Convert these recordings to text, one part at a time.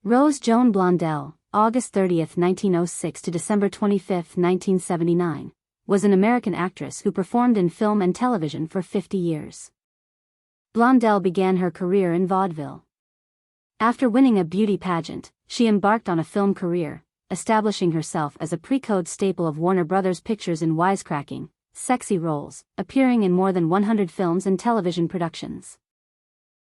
Rose Joan Blondell, August 30, 1906 to December 25, 1979, was an American actress who performed in film and television for 50 years. Blondell began her career in vaudeville. After winning a beauty pageant, she embarked on a film career, establishing herself as a pre-code staple of Warner Brothers Pictures in wisecracking, sexy roles, appearing in more than 100 films and television productions.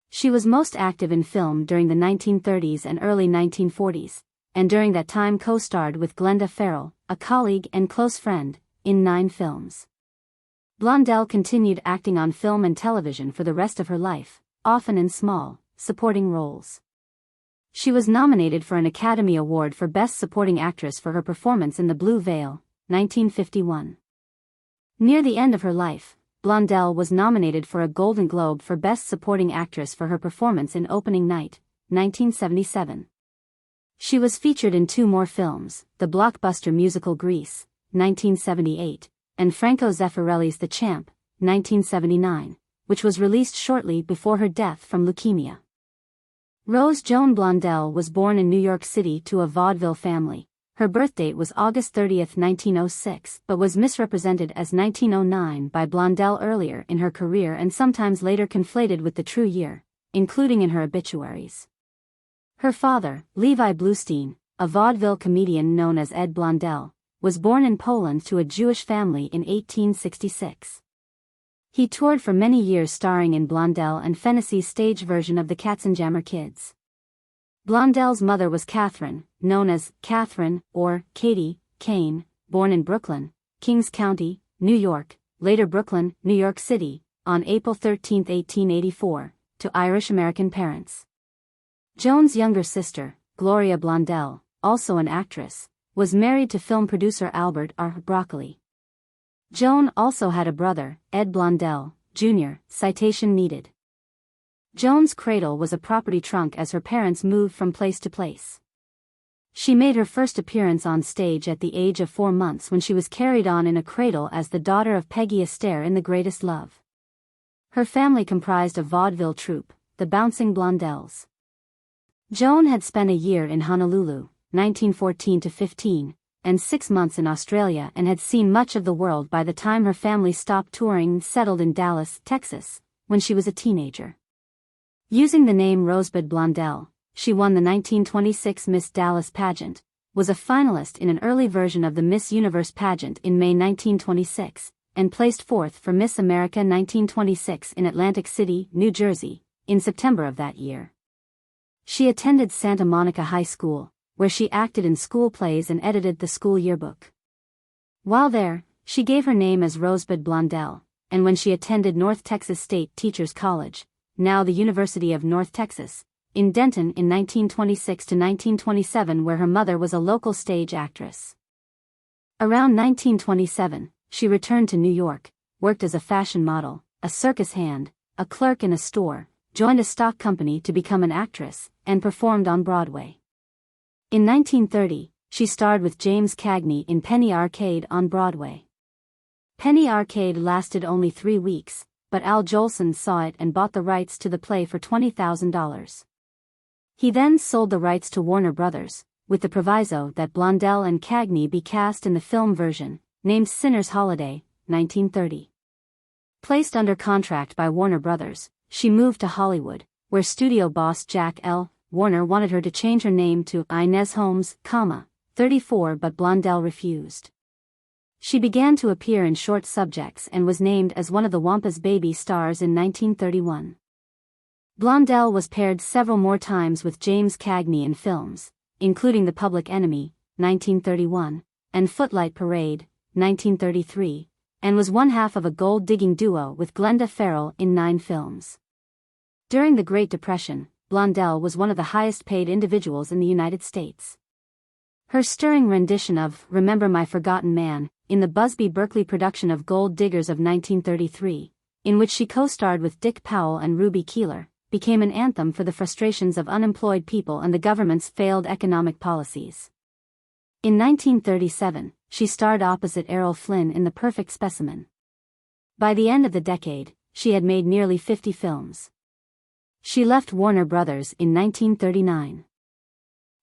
She was most active in film during the 1930s and early 1940s, and during that time co-starred with Glenda Farrell, a colleague and close friend, in 9 films. Blondell continued acting on film and television for the rest of her life, often in small, supporting roles. She was nominated for an Academy Award for Best Supporting Actress for her performance in The Blue Veil, 1951. Near the end of her life, Blondell was nominated for a Golden Globe for Best Supporting Actress for her performance in Opening Night, 1977. She was featured in 2 more films, the blockbuster musical Grease, 1978, and Franco Zeffirelli's The Champ, 1979, which was released shortly before her death from leukemia. Rose Joan Blondell was born in New York City to a vaudeville family. Her birthdate was August 30, 1906, but was misrepresented as 1909 by Blondell earlier in her career and sometimes later conflated with the true year, including in her obituaries. Her father, Levi Bluestein, a vaudeville comedian known as Ed Blondell, was born in Poland to a Jewish family in 1866. He toured for many years starring in Blondell and Fennessy's stage version of the Katzenjammer Kids. Blondell's mother was Catherine, known as Catherine or Katie Kane, born in Brooklyn, Kings County, New York, later Brooklyn, New York City, on April 13, 1884, to Irish-American parents. Joan's younger sister, Gloria Blondell, also an actress, was married to film producer Albert R. Broccoli. Joan also had a brother, Ed Blondell, Jr., citation needed. Joan's cradle was a property trunk as her parents moved from place to place. She made her first appearance on stage at the age of 4 months when she was carried on in a cradle as the daughter of Peggy Astaire in The Greatest Love. Her family comprised a vaudeville troupe, the Bouncing Blondells. Joan had spent a year in Honolulu, 1914-15, and 6 months in Australia and had seen much of the world by the time her family stopped touring and settled in Dallas, Texas, when she was a teenager. Using the name Rosebud Blondell, she won the 1926 Miss Dallas pageant, was a finalist in an early version of the Miss Universe pageant in May 1926, and placed 4th for Miss America 1926 in Atlantic City, New Jersey, in September of that year. She attended Santa Monica High School, where she acted in school plays and edited the school yearbook. While there, she gave her name as Rosebud Blondell, and when she attended North Texas State Teachers College, now the University of North Texas, in Denton in 1926 to 1927, where her mother was a local stage actress. Around 1927, she returned to New York, worked as a fashion model, a circus hand, a clerk in a store, joined a stock company to become an actress, and performed on Broadway. In 1930, she starred with James Cagney in Penny Arcade on Broadway. Penny Arcade lasted only 3 weeks, but Al Jolson saw it and bought the rights to the play for $20,000. He then sold the rights to Warner Brothers, with the proviso that Blondell and Cagney be cast in the film version, named Sinner's Holiday, 1930. Placed under contract by Warner Brothers, she moved to Hollywood, where studio boss Jack L. Warner wanted her to change her name to Inez Holmes, 34, but Blondell refused. She began to appear in short subjects and was named as one of the Wampas Baby stars in 1931. Blondell was paired several more times with James Cagney in films, including The Public Enemy, 1931, and Footlight Parade, 1933, and was one half of a gold-digging duo with Glenda Farrell in 9 films. During the Great Depression, Blondell was one of the highest-paid individuals in the United States. Her stirring rendition of Remember My Forgotten Man, in the Busby Berkeley production of Gold Diggers of 1933, in which she co-starred with Dick Powell and Ruby Keeler, became an anthem for the frustrations of unemployed people and the government's failed economic policies. In 1937, she starred opposite Errol Flynn in The Perfect Specimen. By the end of the decade, she had made nearly 50 films. She left Warner Brothers in 1939.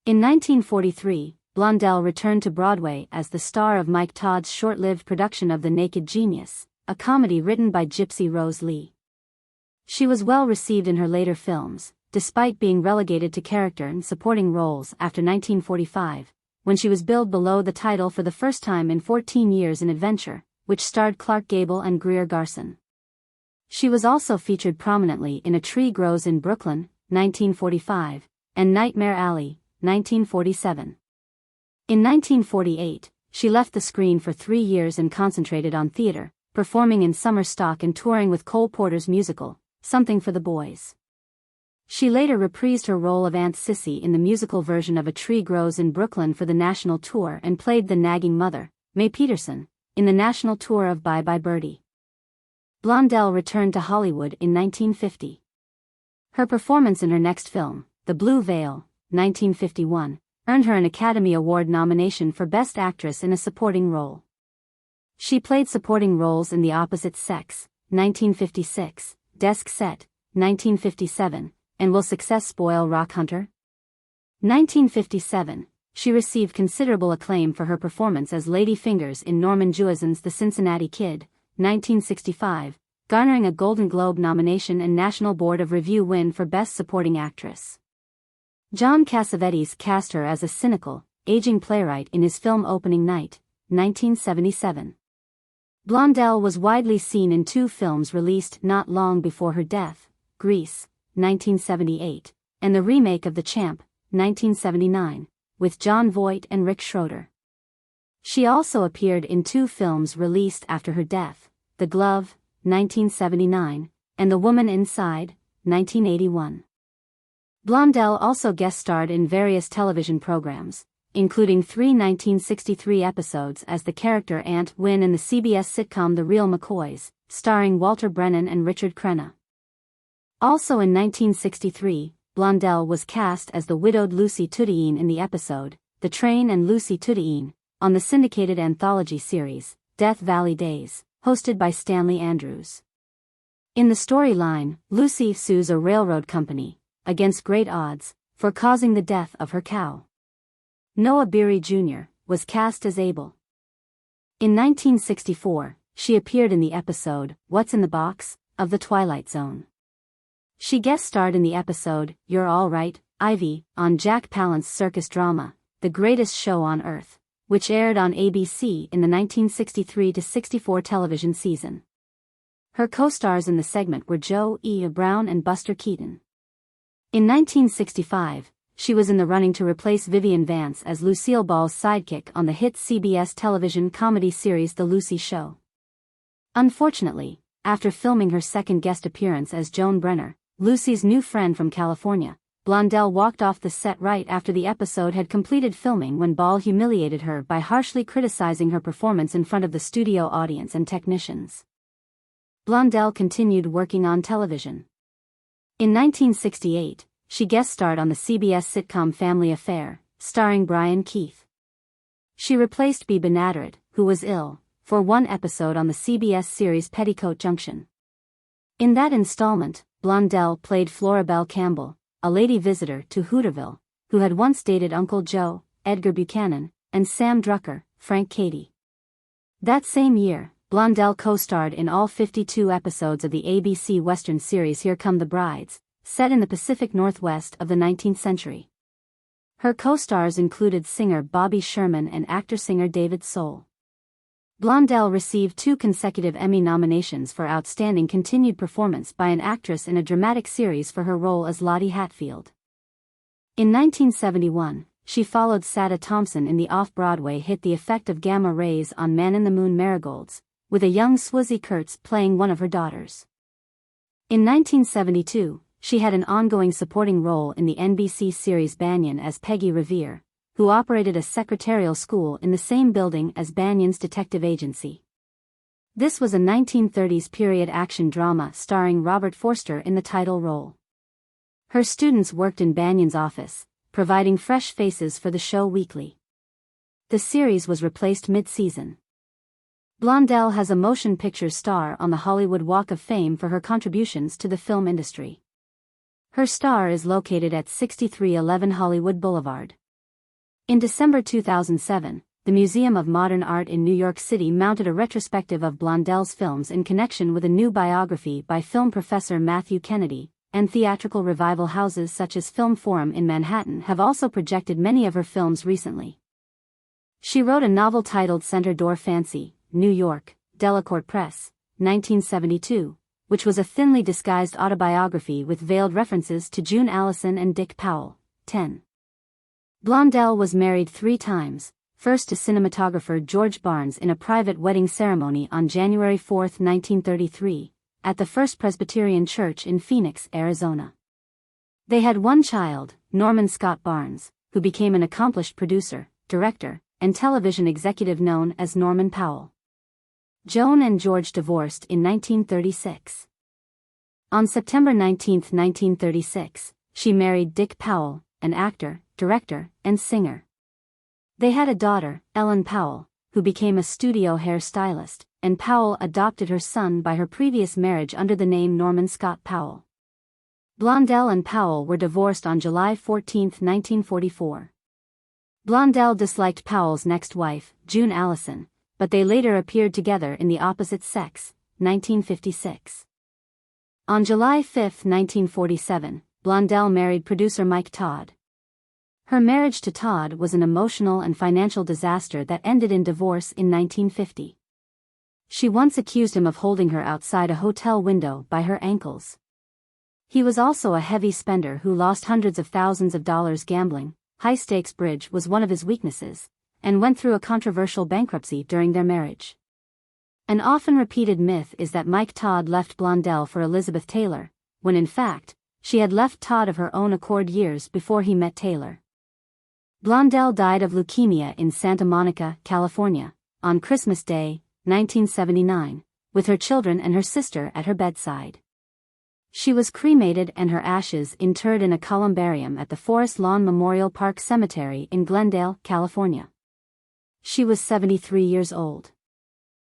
In 1943, Blondell returned to Broadway as the star of Mike Todd's short-lived production of The Naked Genius, a comedy written by Gypsy Rose Lee. She was well received in her later films, despite being relegated to character and supporting roles after 1945, when she was billed below the title for the first time in 14 Years in Adventure, which starred Clark Gable and Greer Garson. She was also featured prominently in A Tree Grows in Brooklyn, 1945, and Nightmare Alley, 1947. In 1948, she left the screen for 3 years and concentrated on theater, performing in summer stock and touring with Cole Porter's musical, Something for the Boys. She later reprised her role of Aunt Sissy in the musical version of A Tree Grows in Brooklyn for the national tour and played the nagging mother, Mae Peterson, in the national tour of Bye Bye Birdie. Blondell returned to Hollywood in 1950. Her performance in her next film, The Blue Veil, 1951, earned her an Academy Award nomination for Best Actress in a Supporting Role. She played supporting roles in The Opposite Sex, 1956, Desk Set, 1957, and Will Success Spoil Rock Hunter? 1957, she received considerable acclaim for her performance as Lady Fingers in Norman Jewison's The Cincinnati Kid, 1965, garnering a Golden Globe nomination and National Board of Review win for Best Supporting Actress. John Cassavetes cast her as a cynical, aging playwright in his film Opening Night, 1977. Blondell was widely seen in 2 films released not long before her death, Grease, 1978, and the remake of The Champ, 1979, with Jon Voight and Rick Schroeder. She also appeared in 2 films released after her death, The Glove, 1979, and The Woman Inside, 1981. Blondell also guest-starred in various television programs, including 3 1963 episodes as the character Aunt Wynn in the CBS sitcom The Real McCoys, starring Walter Brennan and Richard Crenna. Also in 1963, Blondell was cast as the widowed Lucy Tudeine in the episode, The Train and Lucy Tudeine, on the syndicated anthology series, Death Valley Days, hosted by Stanley Andrews. In the storyline, Lucy sues a railroad company, against great odds, for causing the death of her cow. Noah Beery Jr. was cast as Abel. In 1964, she appeared in the episode, What's in the Box, of The Twilight Zone. She guest-starred in the episode, You're All Right, Ivy, on Jack Palant's circus drama, The Greatest Show on Earth, which aired on ABC in the 1963-64 television season. Her co-stars in the segment were Joe E. Brown and Buster Keaton. In 1965, she was in the running to replace Vivian Vance as Lucille Ball's sidekick on the hit CBS television comedy series The Lucy Show. Unfortunately, after filming her second guest appearance as Joan Brenner, Lucy's new friend from California, Blondell walked off the set right after the episode had completed filming when Ball humiliated her by harshly criticizing her performance in front of the studio audience and technicians. Blondell continued working on television. In 1968, she guest-starred on the CBS sitcom Family Affair, starring Brian Keith. She replaced Bea Benaderet, who was ill, for one episode on the CBS series Petticoat Junction. In that installment, Blondell played Florabelle Campbell, a lady visitor to Hooterville, who had once dated Uncle Joe, Edgar Buchanan, and Sam Drucker, Frank Cady. That same year, Blondell co-starred in all 52 episodes of the ABC Western series Here Come the Brides, set in the Pacific Northwest of the 19th century. Her co-stars included singer Bobby Sherman and actor-singer David Soul. Blondell received 2 consecutive Emmy nominations for Outstanding Continued Performance by an Actress in a Dramatic Series for her role as Lottie Hatfield. In 1971, she followed Sada Thompson in the off-Broadway hit The Effect of Gamma Rays on Man in the Moon Marigolds, with a young Swizzy Kurtz playing one of her daughters. In 1972, she had an ongoing supporting role in the NBC series Banyan as Peggy Revere, who operated a secretarial school in the same building as Banyan's detective agency. This was a 1930s period action drama starring Robert Forster in the title role. Her students worked in Banyan's office, providing fresh faces for the show weekly. The series was replaced mid-season. Blondell has a motion picture star on the Hollywood Walk of Fame for her contributions to the film industry. Her star is located at 6311 Hollywood Boulevard. In December 2007, the Museum of Modern Art in New York City mounted a retrospective of Blondell's films in connection with a new biography by film professor Matthew Kennedy, and theatrical revival houses such as Film Forum in Manhattan have also projected many of her films recently. She wrote a novel titled Center Door Fancy, New York, Delacorte Press, 1972, which was a thinly disguised autobiography with veiled references to June Allison and Dick Powell. 10. Blondell was married 3 times, first to cinematographer George Barnes in a private wedding ceremony on January 4, 1933, at the First Presbyterian Church in Phoenix, Arizona. They had 1 child, Norman Scott Barnes, who became an accomplished producer, director, and television executive known as Norman Powell. Joan and George divorced in 1936. On September 19, 1936, she married Dick Powell, an actor, director, and singer. They had a daughter, Ellen Powell, who became a studio hair stylist, and Powell adopted her son by her previous marriage under the name Norman Scott Powell. Blondell and Powell were divorced on July 14, 1944. Blondell disliked Powell's next wife, June Allison, but they later appeared together in The Opposite Sex, 1956. On July 5, 1947, Blondell married producer Mike Todd. Her marriage to Todd was an emotional and financial disaster that ended in divorce in 1950. She once accused him of holding her outside a hotel window by her ankles. He was also a heavy spender who lost hundreds of thousands of dollars gambling. High-stakes bridge was one of his weaknesses, and went through a controversial bankruptcy during their marriage. An often repeated myth is that Mike Todd left Blondell for Elizabeth Taylor, when in fact, she had left Todd of her own accord years before he met Taylor. Blondell died of leukemia in Santa Monica, California, on Christmas Day, 1979, with her children and her sister at her bedside. She was cremated and her ashes interred in a columbarium at the Forest Lawn Memorial Park Cemetery in Glendale, California. She was 73 years old.